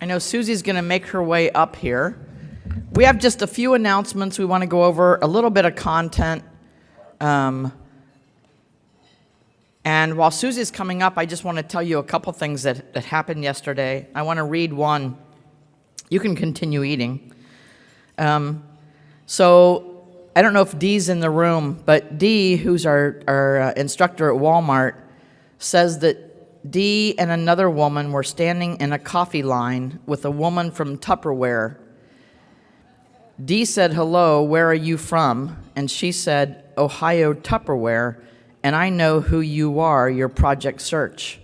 know Susie's going to make her way up here. We have just a few announcements we want to go over, a little bit of content. And while Susie's coming up, I just want to tell you a couple things that happened yesterday. I want to read one. You can continue eating. So I don't know if Dee's in the room, but Dee, who's our instructor at Walmart, says that Dee and another woman were standing in a coffee line with a woman from Tupperware. Dee said, "Hello, where are you from?" And she said, "Ohio Tupperware, and I know who you are, your Project Search."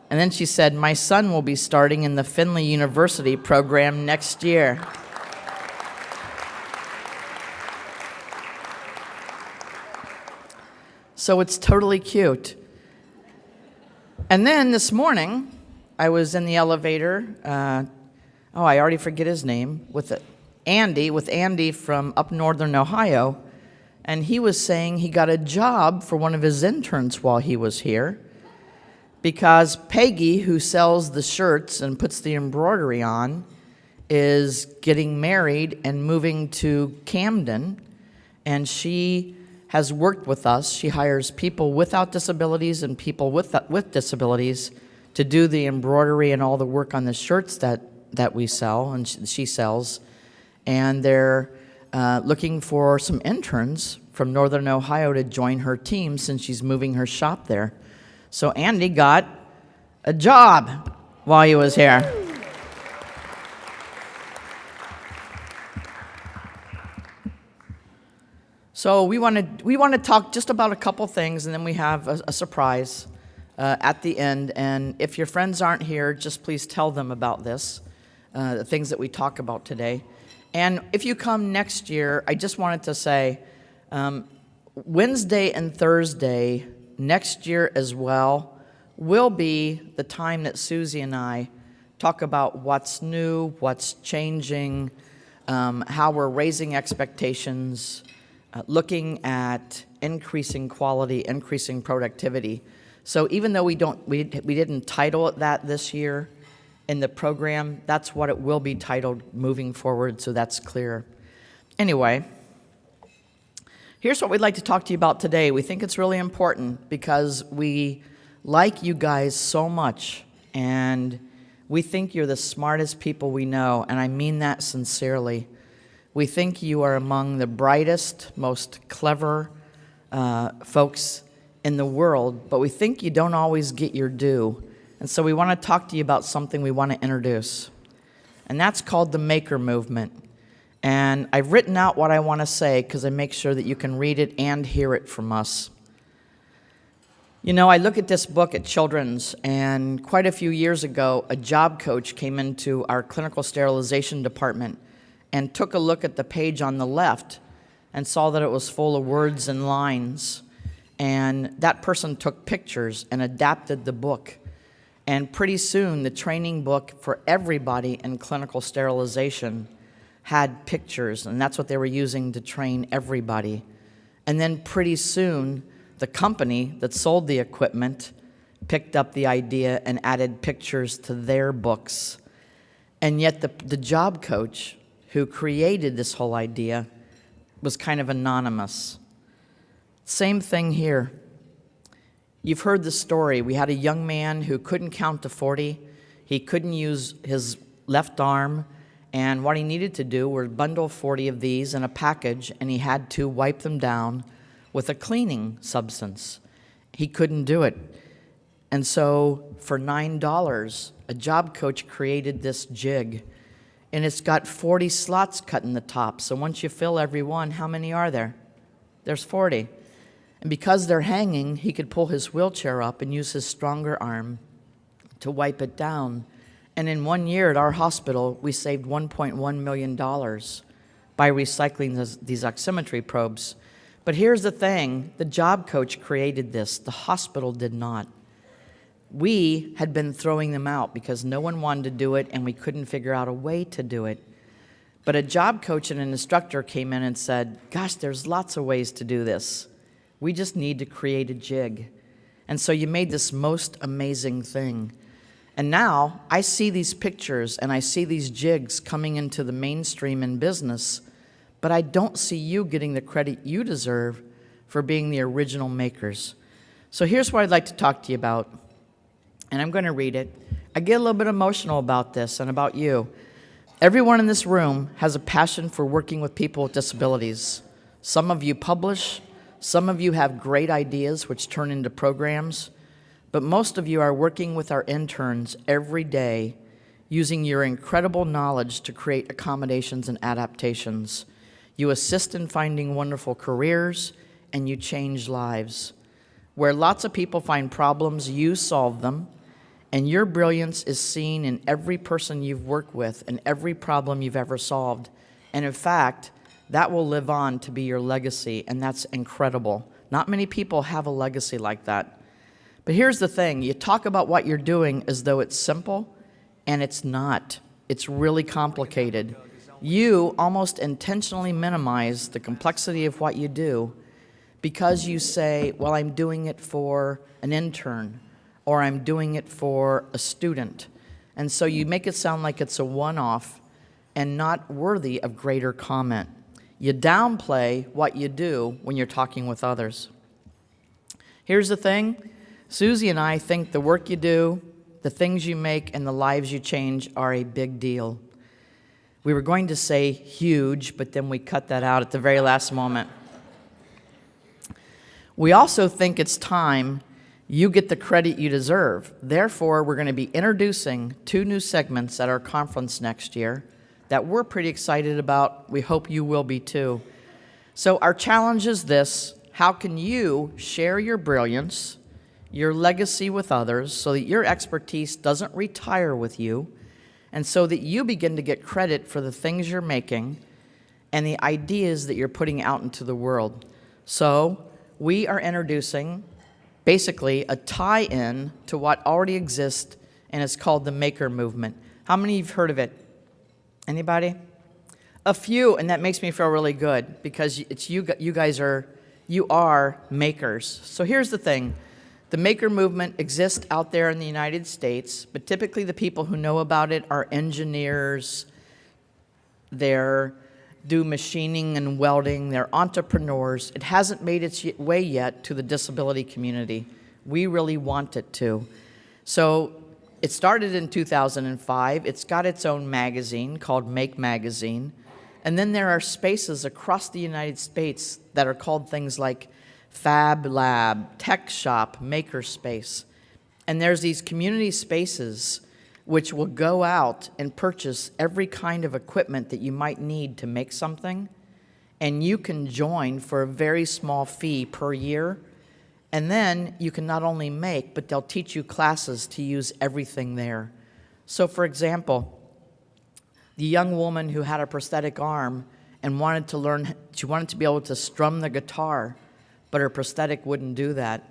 And then she said, "My son will be starting in the Findlay University program next year." So it's totally cute. And then this morning, I was in the elevator. I already forget his name, with Andy from up northern Ohio. And he was saying he got a job for one of his interns while he was here, because Peggy, who sells the shirts and puts the embroidery on, is getting married and moving to Camden, and she has worked with us. She hires people without disabilities and people with disabilities to do the embroidery and all the work on the shirts that we sell and she sells. And they're looking for some interns from Northern Ohio to join her team since she's moving her shop there. So Andy got a job while he was here. So we want to talk just about a couple things, and then we have a surprise at the end. And if your friends aren't here, just please tell them about this, the things that we talk about today. And if you come next year, I just wanted to say, Wednesday and Thursday next year as well will be the time that Susie and I talk about what's new, what's changing, how we're raising expectations, looking at increasing quality, increasing productivity. So even though we didn't title it that this year in the program, that's what it will be titled moving forward, so that's clear. Anyway, here's what we'd like to talk to you about today. We think it's really important because we like you guys so much, and we think you're the smartest people we know, and I mean that sincerely. We think you are among the brightest, most clever folks in the world, but we think you don't always get your due. And so we want to talk to you about something we want to introduce. And that's called the Maker Movement. And I've written out what I want to say because I make sure that you can read it and hear it from us. You know, I look at this book at Children's, and quite a few years ago, a job coach came into our clinical sterilization department and took a look at the page on the left and saw that it was full of words and lines. And that person took pictures and adapted the book. And pretty soon, the training book for everybody in clinical sterilization had pictures, and that's what they were using to train everybody. And then pretty soon, the company that sold the equipment picked up the idea and added pictures to their books. And yet the job coach who created this whole idea was kind of anonymous. Same thing here. You've heard the story. We had a young man who couldn't count to 40. He couldn't use his left arm, and what he needed to do was bundle 40 of these in a package, and he had to wipe them down with a cleaning substance. He couldn't do it. And so for $9, a job coach created this jig. And it's got 40 slots cut in the top. So once you fill every one, how many are there? There's 40. And because they're hanging, he could pull his wheelchair up and use his stronger arm to wipe it down. And in 1 year at our hospital, we saved $1.1 million by recycling these oximetry probes. But here's the thing. The job coach created this. The hospital did not. We had been throwing them out because no one wanted to do it, and we couldn't figure out a way to do it. But a job coach and an instructor came in and said, "Gosh, there's lots of ways to do this. We just need to create a jig." And so you made this most amazing thing. And now I see these pictures and I see these jigs coming into the mainstream in business, but I don't see you getting the credit you deserve for being the original makers. So here's what I'd like to talk to you about, and I'm going to read it. I get a little bit emotional about this and about you. Everyone in this room has a passion for working with people with disabilities. Some of you publish, some of you have great ideas which turn into programs, but most of you are working with our interns every day using your incredible knowledge to create accommodations and adaptations. You assist in finding wonderful careers, and you change lives. Where lots of people find problems, you solve them, and your brilliance is seen in every person you've worked with and every problem you've ever solved. And in fact, that will live on to be your legacy, and that's incredible. Not many people have a legacy like that. But here's the thing, you talk about what you're doing as though it's simple, and it's not. It's really complicated. You almost intentionally minimize the complexity of what you do because you say, well, I'm doing it for an intern, or I'm doing it for a student. And so you make it sound like it's a one-off and not worthy of greater comment. You downplay what you do when you're talking with others. Here's the thing. Susie and I think the work you do, the things you make, and the lives you change are a big deal. We were going to say huge, but then we cut that out at the very last moment. We also think it's time you get the credit you deserve. Therefore, we're going to be introducing 2 new segments at our conference next year that we're pretty excited about. We hope you will be too. So our challenge is this: how can you share your brilliance, your legacy with others so that your expertise doesn't retire with you, and so that you begin to get credit for the things you're making and the ideas that you're putting out into the world. So we are introducing basically a tie-in to what already exists, and it's called the Maker Movement. How many of you have heard of it? Anybody? A few, and that makes me feel really good because it's you guys are makers. So here's the thing. The Maker Movement exists out there in the United States, but typically the people who know about it are engineers, they do machining and welding, they're entrepreneurs. It hasn't made its way yet to the disability community. We really want it to. So it started in 2005. It's got its own magazine called Make Magazine. And then there are spaces across the United States that are called things like Fab Lab, Tech Shop, Maker Space. And there's these community spaces which will go out and purchase every kind of equipment that you might need to make something, and you can join for a very small fee per year. And then you can not only make, but they'll teach you classes to use everything there. So for example, the young woman who had a prosthetic arm and wanted to be able to strum the guitar, but her prosthetic wouldn't do that.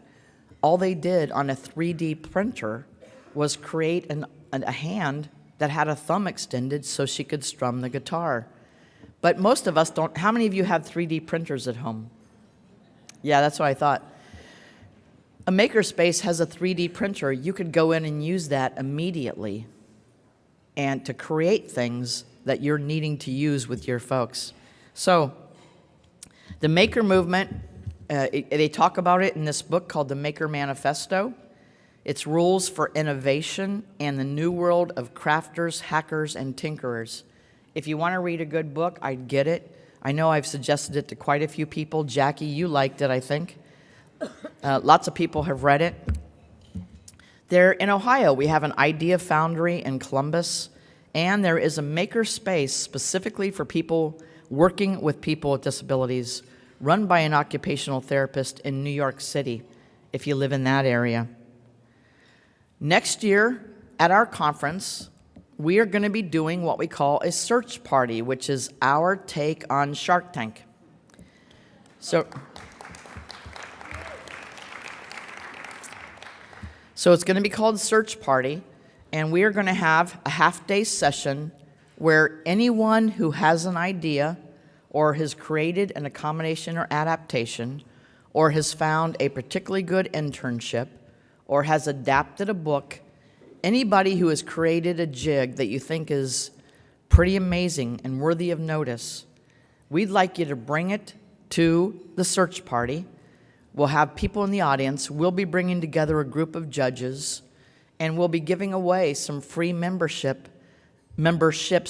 All they did on a 3D printer was create a hand that had a thumb extended so she could strum the guitar. But most of us don't. How many of you have 3D printers at home? Yeah, that's what I thought. A makerspace has a 3D printer. You could go in and use that immediately and to create things that you're needing to use with your folks. So the Maker Movement, they talk about it in this book called the Maker Manifesto. It's rules for innovation and the new world of crafters, hackers, and tinkerers. If you want to read a good book, I'd get it. I know I've suggested it to quite a few people. Jackie, you liked it, I think. Lots of people have read it. There in Ohio, we have an Idea Foundry in Columbus, and there is a maker space specifically for people working with people with disabilities, run by an occupational therapist in New York City, if you live in that area. Next year, at our conference, we are going to be doing what we call a search party, which is our take on Shark Tank. So it's going to be called Search Party, and we are going to have a half-day session where anyone who has an idea or has created an accommodation or adaptation or has found a particularly good internship or has adapted a book, anybody who has created a jig that you think is pretty amazing and worthy of notice, we'd like you to bring it to the search party. We'll have people in the audience. We'll be bringing together a group of judges, and we'll be giving away some free memberships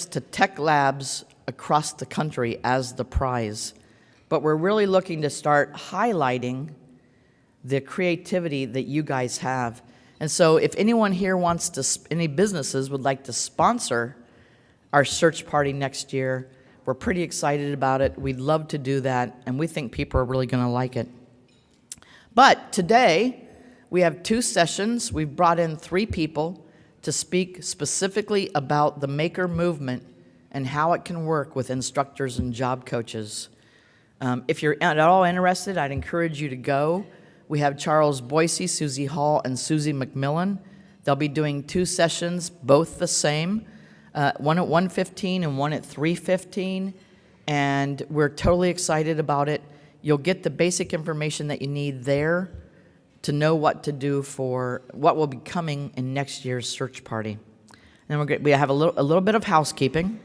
to tech labs across the country as the prize. But we're really looking to start highlighting the creativity that you guys have. And so if anyone here wants to, any businesses would like to sponsor our search party next year, we're pretty excited about it. We'd love to do that, and we think people are really going to like it. But today, we have 2 sessions. We've brought in 3 people to speak specifically about the Maker movement and how it can work with instructors and job coaches. If you're at all interested, I'd encourage you to go. We have Charles Boise, Susie Hall, and Susie McMillan. They'll be doing 2 sessions, both the same, one at 1:15 and one at 3:15, and we're totally excited about it. You'll get the basic information that you need there to know what to do for what will be coming in next year's search party. And then we have a little bit of housekeeping.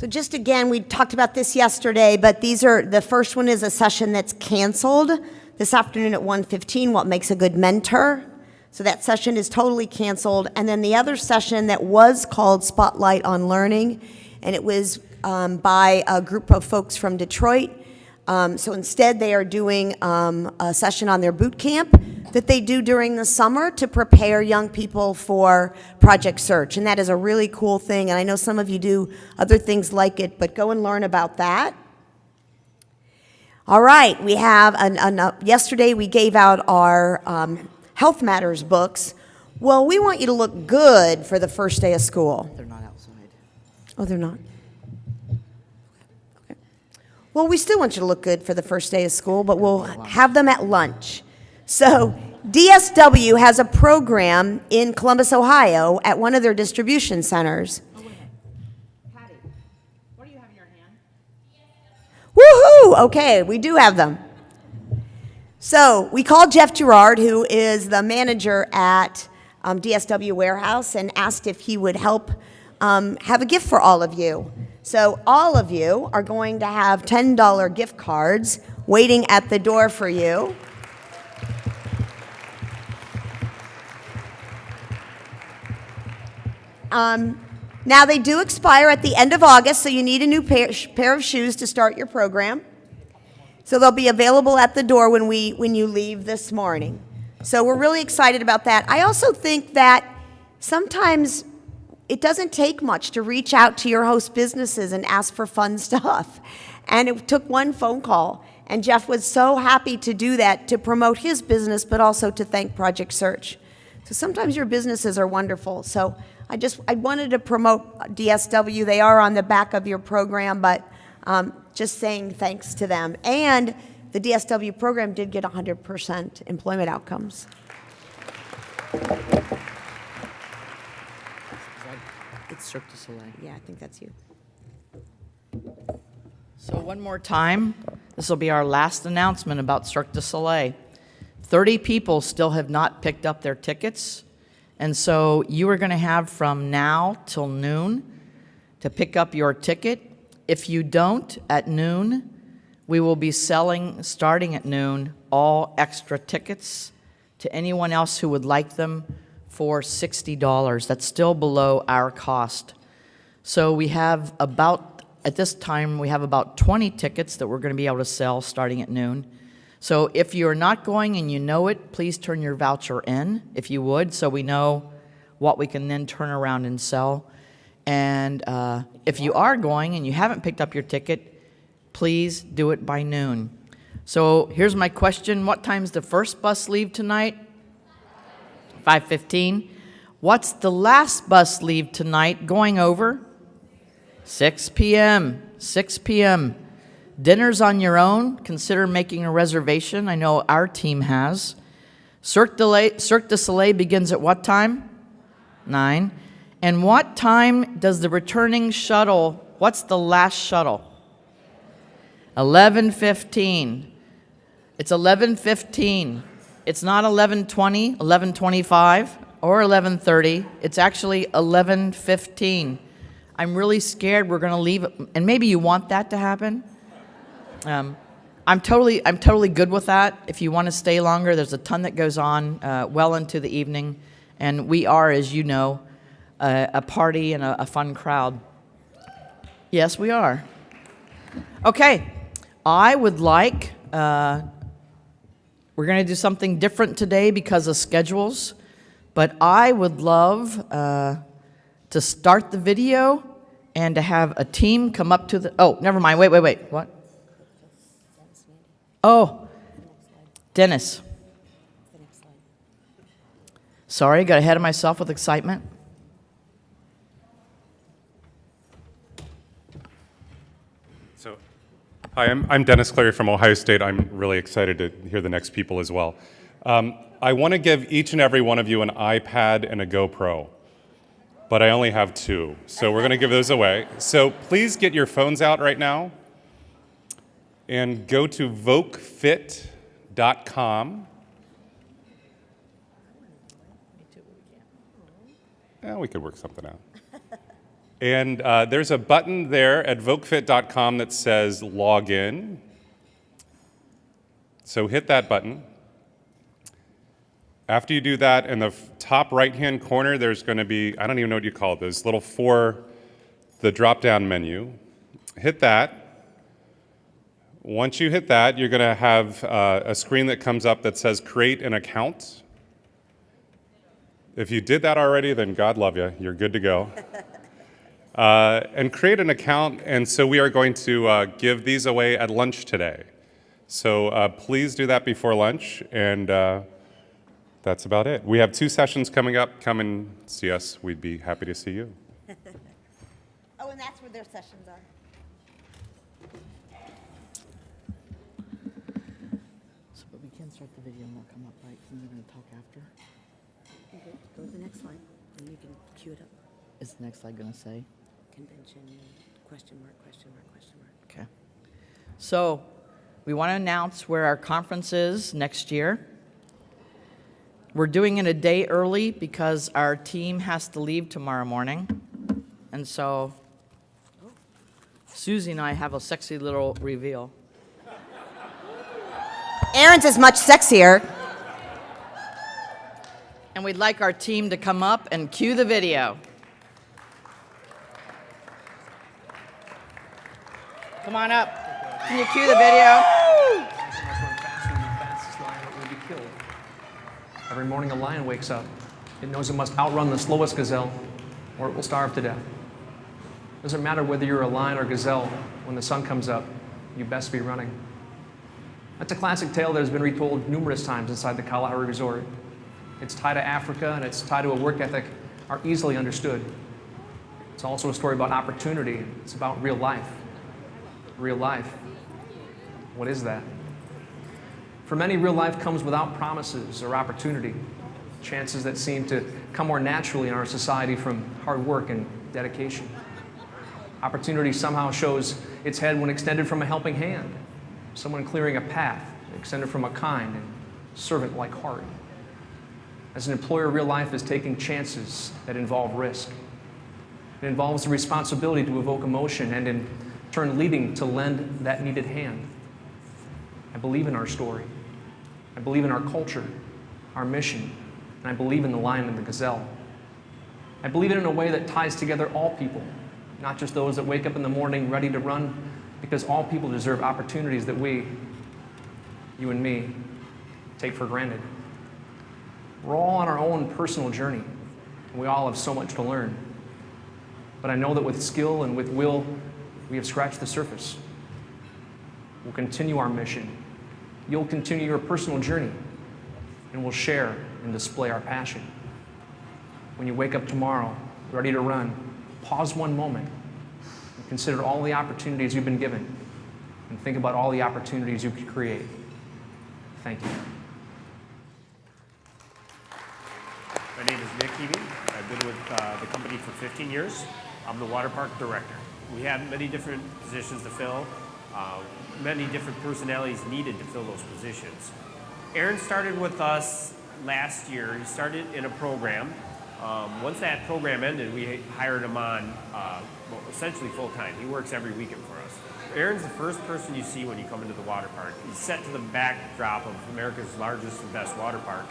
So just again, we talked about this yesterday, but the first one is a session that's canceled this afternoon at 1:15, What Makes a Good Mentor. So that session is totally canceled. And then the other session that was called Spotlight on Learning, and it was by a group of folks from Detroit. So instead they are doing a session on their boot camp that they do during the summer to prepare young people for Project Search. And that is a really cool thing. And I know some of you do other things like it, but go and learn about that. All right, we have, yesterday we gave out our Health Matters books. Well, we want you to look good for the first day of school. They're not outside. Oh, they're not? Okay. Well, we still want you to look good for the first day of school, but we'll have them at lunch. So DSW has a program in Columbus, Ohio at one of their distribution centers. Oh, wait a minute. Patty, what do you have in your hand? Woohoo! Okay, we do have them. So we called Jeff Gerard, who is the manager at DSW Warehouse, and asked if he would help have a gift for all of you. So all of you are going to have $10 gift cards waiting at the door for you. Now they do expire at the end of August, so you need a new pair of shoes to start your program. So they'll be available at the door when you leave this morning. So we're really excited about that. I also think that sometimes it doesn't take much to reach out to your host businesses and ask for fun stuff. And it took one phone call, and Jeff was so happy to do that to promote his business, but also to thank Project Search. So sometimes your businesses are wonderful. So I wanted to promote DSW. They are on the back of your program, but just saying thanks to them. And the DSW program did get 100% employment outcomes. It's Cirque du Soleil. Yeah, I think that's you. So one more time, this will be our last announcement about Cirque du Soleil. 30 people still have not picked up their tickets, and so you are going to have from now till noon to pick up your ticket. If you don't, at noon, we will be selling, starting at noon, all extra tickets to anyone else who would like them for $60. That's still below our cost. So we have at this time, we have about 20 tickets that we're going to be able to sell starting at noon. So if you're not going and you know it, please turn your voucher in, if you would, so we know what we can then turn around and sell. And if you are going and you haven't picked up your ticket, please do it by noon. So here's my question. What time's the first bus leave tonight? 5:15. What's the last bus leave tonight going over? 6 p.m. 6 p.m. Dinner's on your own. Consider making a reservation. I know our team has. Cirque du Soleil begins at what time? 9. And what time does the returning shuttle, what's the last shuttle? 11:15. It's 11:15. It's not 11:20, 11:25, or 11:30. It's actually 11:15. I'm really scared we're going to leave, and maybe you want that to happen. I'm totally good with that. If you want to stay longer, there's a ton that goes on well into the evening, and we are, as you know, a party and a fun crowd. Yes, we are. Okay, I would like. We're going to do something different today because of schedules, but I would love to start the video and to have a team come up to the. Oh, never mind. Wait. What? Oh, Dennis. Sorry, got ahead of myself with excitement. So, hi, I'm Dennis Clary from Ohio State. I'm really excited to hear the next people as well. I want to give each and every one of you an iPad and a GoPro, but I only have 2, so we're going to give those away. So please get your phones out right now and go to vokefit.com. We could work something out. And there's a button there at vokefit.com that says log in. So hit that button. After you do that, in the top right-hand corner, there's going to be, I don't even know what you call it, those little the drop-down menu. Hit that. Once you hit that, you're going to have a screen that comes up that says create an account. If you did that already, then God love you. You're good to go. And create an account, and so we are going to give these away at lunch today. So please do that before lunch, and that's about it. We have 2 sessions coming up. Come and see us. We'd be happy to see you. Oh, and that's where their sessions are. But we can start the video and we'll come up, right? Because we're going to talk after. Okay, go to the next slide, and you can cue it up. Is the next slide going to say? Convention, question mark, question mark, question mark. Okay. So we want to announce where our conference is next year. We're doing it a day early because our team has to leave tomorrow morning. And so Susie and I have a sexy little reveal. Erin's is much sexier. And we'd like our team to come up and cue the video. Come on up. Can you cue the video? Every morning a lion wakes up. It knows it must outrun the slowest gazelle, or it will starve to death. It doesn't matter whether you're a lion or gazelle, when the sun comes up, you best be running. That's a classic tale that has been retold numerous times inside the Kalahari Resort. Its tie to Africa and its tie to a work ethic are easily understood. It's also a story about opportunity. It's about real life. Real life. What is that? For many, real life comes without promises or opportunity, chances that seem to come more naturally in our society from hard work and dedication. Opportunity somehow shows its head when extended from a helping hand, someone clearing a path, extended from a kind and servant-like heart. As an employer, real life is taking chances that involve risk. It involves the responsibility to evoke emotion and in turn leading to lend that needed hand. I believe in our story. I believe in our culture, our mission, and I believe in the lion and the gazelle. I believe in a way that ties together all people, not just those that wake up in the morning ready to run, because all people deserve opportunities that we, you and me, take for granted. We're all on our own personal journey, and we all have so much to learn. But I know that with skill and with will, we have scratched the surface. We'll continue our mission. You'll continue your personal journey, and we'll share and display our passion. When you wake up tomorrow, ready to run, pause one moment and consider all the opportunities you've been given, and think about all the opportunities you could create. Thank you. My name is Nick Heaney. I've been with the company for 15 years. I'm the water park director. We have many different positions to fill. Many different personalities needed to fill those positions. Erin started with us last year. He started in a program. Once that program ended, we hired him on essentially full-time. He works every weekend for us. Erin's the first person you see when you come into the water park. He's set to the backdrop of America's largest and best water park.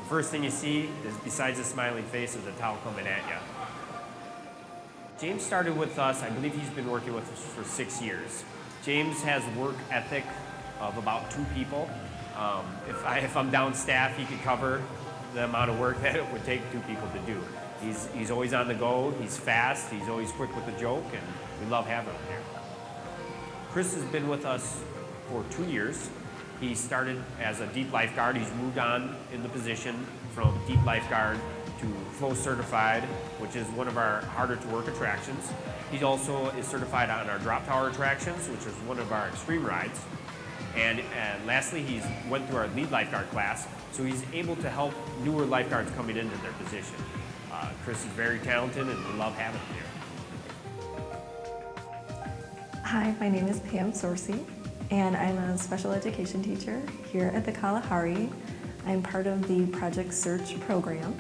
The first thing you see is, besides a smiling face, is a towel coming at you. James started with us. I believe he's been working with us for 6 years. James has work ethic of about 2 people. If I'm down staff, he could cover the amount of work that it would take 2 people to do. He's always on the go, he's fast, he's always quick with a joke, and we love having him here. Chris has been with us for 2 years. He started as a deep lifeguard. He's moved on in the position from deep lifeguard to flow certified, which is one of our harder to work attractions. He also is certified on our drop tower attractions, which is one of our extreme rides. And lastly, he's went through our lead lifeguard class, so he's able to help newer lifeguards coming into their position. Chris is very talented, and we love having him here. Hi, my name is Pam Sorcy, and I'm a special education teacher here at the Kalahari. I'm part of the Project Search program,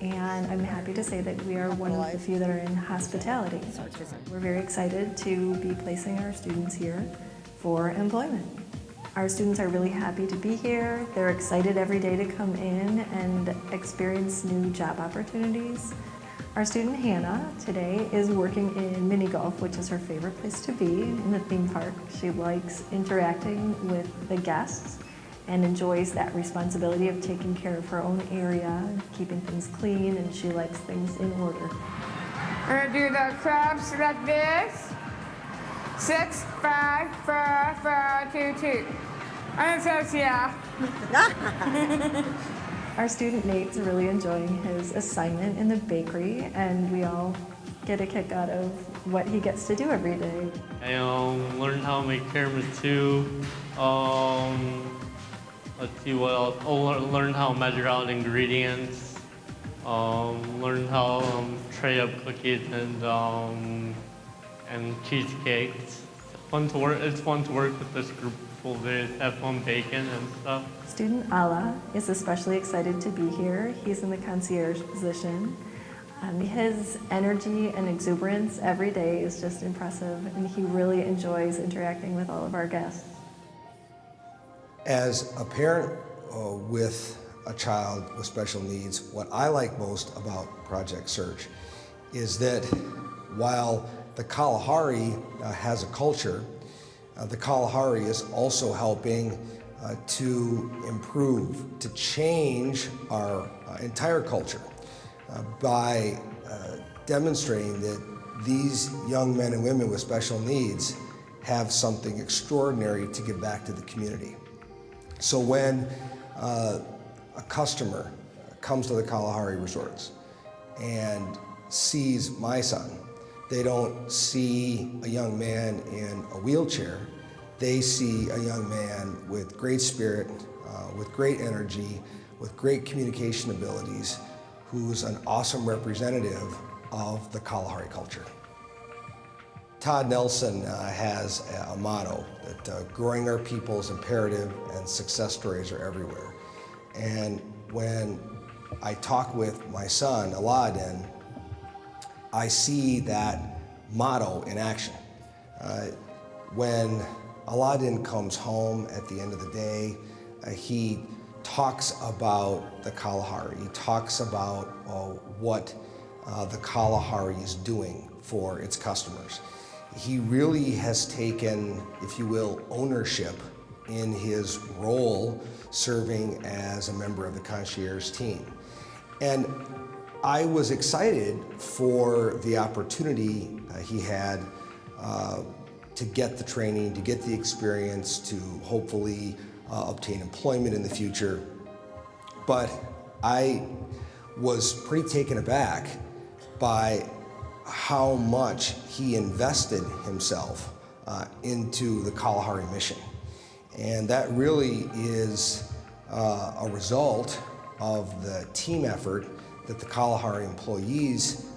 and I'm happy to say that we are one of the few that are in hospitality. We're very excited to be placing our students here for employment. Our students are really happy to be here. They're excited every day to come in and experience new job opportunities. Our student Hannah today is working in mini golf, which is her favorite place to be in the theme park. She likes interacting with the guests and enjoys that responsibility of taking care of her own area, keeping things clean, and she likes things in order. We're gonna do the crabs like this. 6, 5, 4, 4, 2, 2. And it says yeah. Our student Nate's really enjoying his assignment in the bakery, and we all get a kick out of what he gets to do every day. I learned how to make tiramisu. Let's see what else. Learned how to measure out ingredients. Learned how to tray up cookies and cheesecakes. It's fun to work with this group of people. They have fun baking and stuff. Student Ala is especially excited to be here. He's in the concierge position. His energy and exuberance every day is just impressive, and he really enjoys interacting with all of our guests. As a parent with a child with special needs, what I like most about Project Search is that while the Kalahari has a culture, the Kalahari is also helping to improve, to change our entire culture by demonstrating that these young men and women with special needs have something extraordinary to give back to the community. So when a customer comes to the Kalahari Resorts and sees my son, they don't see a young man in a wheelchair. They see a young man with great spirit, with great energy, with great communication abilities, who's an awesome representative of the Kalahari culture. Todd Nelson has a motto that growing our people is imperative and success stories are everywhere. And when I talk with my son, Aladdin, I see that motto in action. When Aladdin comes home at the end of the day, he talks about the Kalahari. He talks about what the Kalahari is doing for its customers. He really has taken, if you will, ownership in his role serving as a member of the concierge team. And I was excited for the opportunity he had to get the training, to get the experience, to hopefully obtain employment in the future. But I was pretty taken aback by how much he invested himself into the Kalahari mission. And that really is a result of the team effort that the Kalahari employees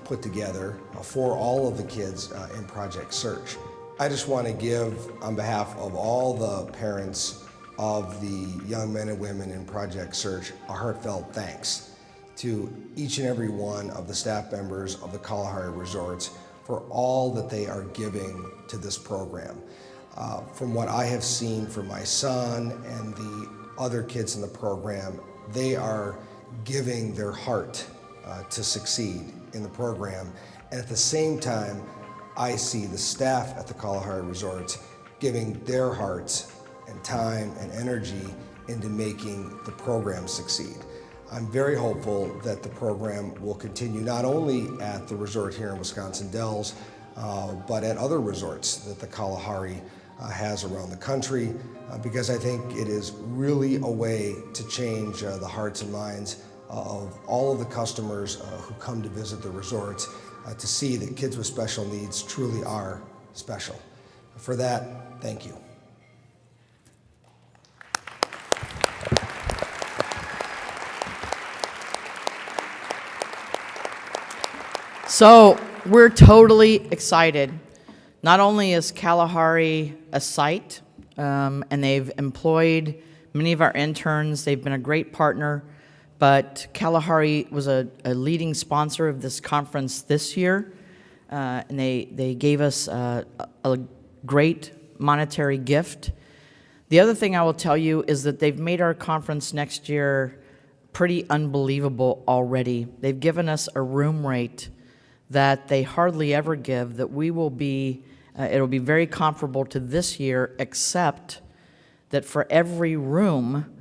put together for all of the kids in Project Search. I just want to give, on behalf of all the parents of the young men and women in Project Search, a heartfelt thanks to each and every one of the staff members of the Kalahari Resorts for all that they are giving to this program. From what I have seen from my son and the other kids in the program, they are giving their heart to succeed in the program. And at the same time, I see the staff at the Kalahari Resorts giving their hearts and time and energy into making the program succeed. I'm very hopeful that the program will continue not only at the resort here in Wisconsin Dells, but at other resorts that the Kalahari has around the country, because I think it is really a way to change the hearts and minds of all of the customers who come to visit the resorts to see that kids with special needs truly are special. For that, thank you. So we're totally excited. Not only is Kalahari a site, and they've employed many of our interns, they've been a great partner, but Kalahari was a leading sponsor of this conference this year, and they gave us a great monetary gift. The other thing I will tell you is that they've made our conference next year pretty unbelievable already. They've given us a room rate that they hardly ever give, that we will be, it'll be very comparable to this year, except that for every room,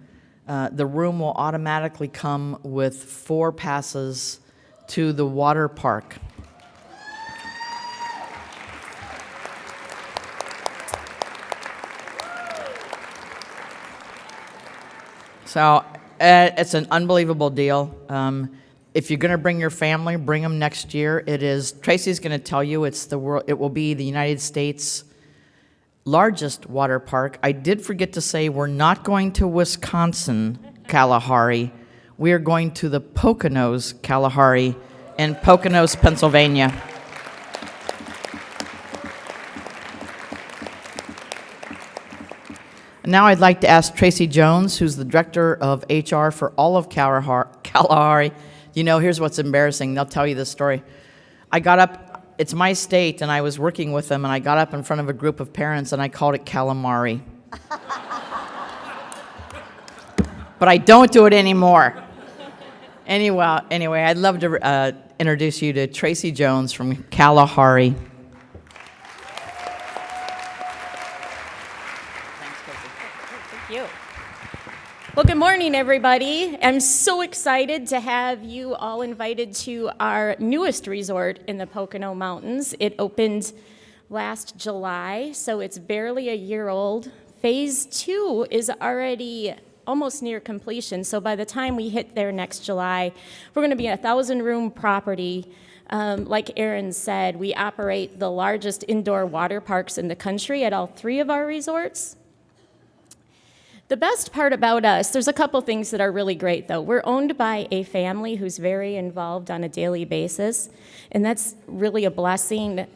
the room will automatically come with 4 passes to the water park. So it's an unbelievable deal. If you're going to bring your family, bring them next year. It is, Tracy's going to tell you, it will be the United States' largest water park. I did forget to say we're not going to Wisconsin Kalahari. We are going to the Poconos Kalahari in Poconos, Pennsylvania. Now I'd like to ask Tracy Jones, who's the director of HR for all of Kalahari. You know, here's what's embarrassing. They'll tell you this story. I got up, it's my state, and I was working with them, and I got up in front of a group of parents, and I called it calamari. But I don't do it anymore. Anyway, I'd love to introduce you to Tracy Jones from Kalahari. Well, good morning, everybody. I'm so excited to have you all invited to our newest resort in the Pocono Mountains. It opened last July, so it's barely a year old. Phase 2 is already almost near completion, so by the time we hit there next July, we're going to be a 1,000-room property. Like Erin said, we operate the largest indoor water parks in the country at all 3 of our resorts. The best part about us, there's a couple things that are really great, though. We're owned by a family who's very involved on a daily basis, and that's really a blessing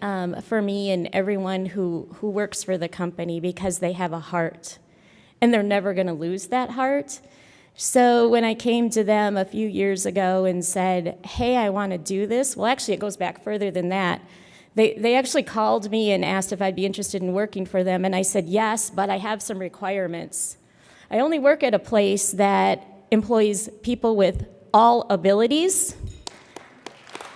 for me and everyone who works for the company, because they have a heart, and they're never going to lose that heart. So when I came to them a few years ago and said, hey, I want to do this, well, actually, it goes back further than that. They actually called me and asked if I'd be interested in working for them, and I said yes, but I have some requirements. I only work at a place that employs people with all abilities.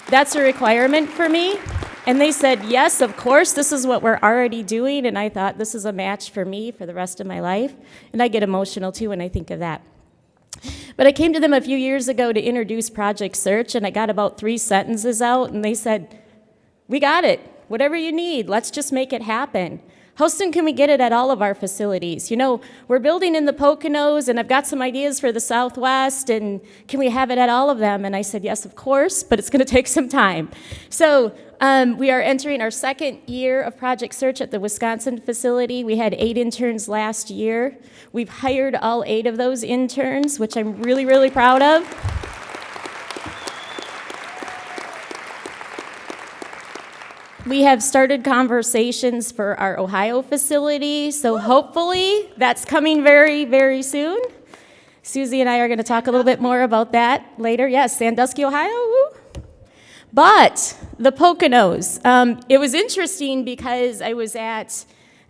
That's a requirement for me. And they said, yes, of course, this is what we're already doing. And I thought, this is a match for me for the rest of my life. And I get emotional, too, when I think of that. But I came to them a few years ago to introduce Project Search, and I got about 3 sentences out, and they said, we got it. Whatever you need, let's just make it happen. How soon can we get it at all of our facilities? You know, we're building in the Poconos, and I've got some ideas for the Southwest, and can we have it at all of them? And I said, yes, of course, but it's going to take some time. So we are entering our 2nd year of Project Search at the Wisconsin facility. We had 8 interns last year. We've hired all 8 of those interns, which I'm really, really proud of. we have started conversations for our Ohio facility, so hopefully that's coming very, very soon. Susie and I are going to talk a little bit more about that later. Yes, Sandusky, Ohio. Woo. But the Poconos, it was interesting because I was at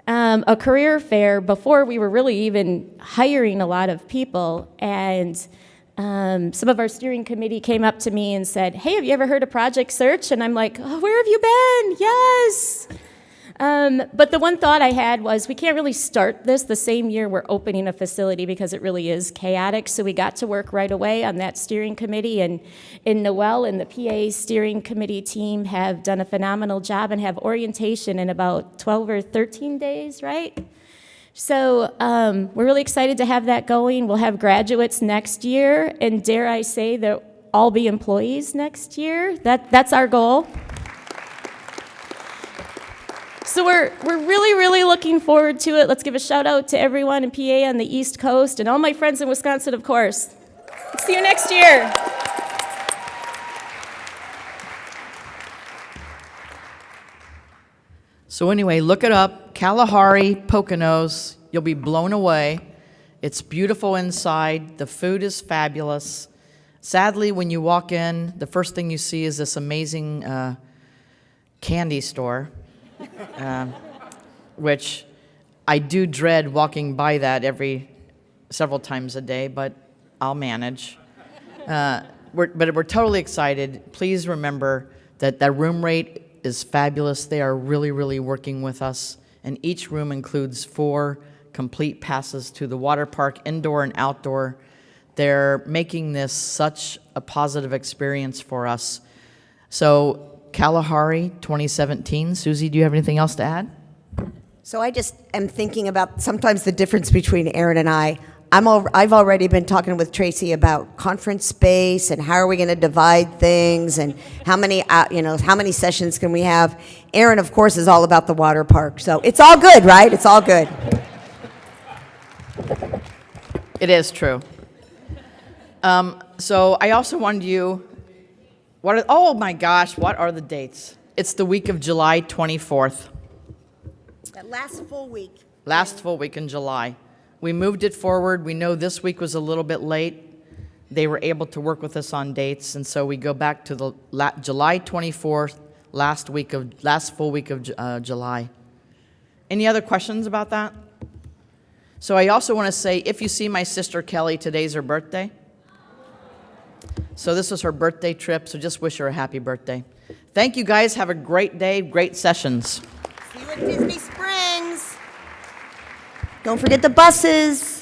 a career fair before we were really even hiring a lot of people, and some of our steering committee came up to me and said, hey, have you ever heard of Project Search? And I'm like, oh, where have you been? Yes. But the one thought I had was we can't really start this the same year we're opening a facility because it really is chaotic. So we got to work right away on that steering committee, and Noel and the PA steering committee team have done a phenomenal job and have orientation in about 12 or 13 days, right? So we're really excited to have that going. We'll have graduates next year, and dare I say they'll all be employees next year. That's our goal. So we're really, really looking forward to it. Let's give a shout out to everyone in PA on the East Coast and all my friends in Wisconsin, of course. See you next year. So anyway, look it up, Kalahari Poconos. You'll be blown away. It's beautiful inside. The food is fabulous. Sadly, when you walk in, the first thing you see is this amazing candy store, which I do dread walking by that several times a day, but I'll manage. But we're totally excited. Please remember that that room rate is fabulous. They are really, really working with us. And each room includes 4 complete passes to the water park, indoor and outdoor. They're making this such a positive experience for us. So Kalahari 2017. Susie, do you have anything else to add? So I just am thinking about sometimes the difference between Erin and I. I've already been talking with Tracy about conference space and how are we going to divide things and how many sessions can we have. Erin, of course, is all about the water park. So it's all good, right? It's all good. It is true. So I also wanted you, oh my gosh, what are the dates? It's the week of July 24th. That last full week. Last full week in July. We moved it forward. We know this week was a little bit late. They were able to work with us on dates, and so we go back to the July 24th, last full week of July. Any other questions about that? So I also want to say, if you see my sister Kelly, today's her birthday. So this was her birthday trip, so just wish her a happy birthday. Thank you guys. Have a great day, great sessions. See you at Disney Springs. Don't forget the buses.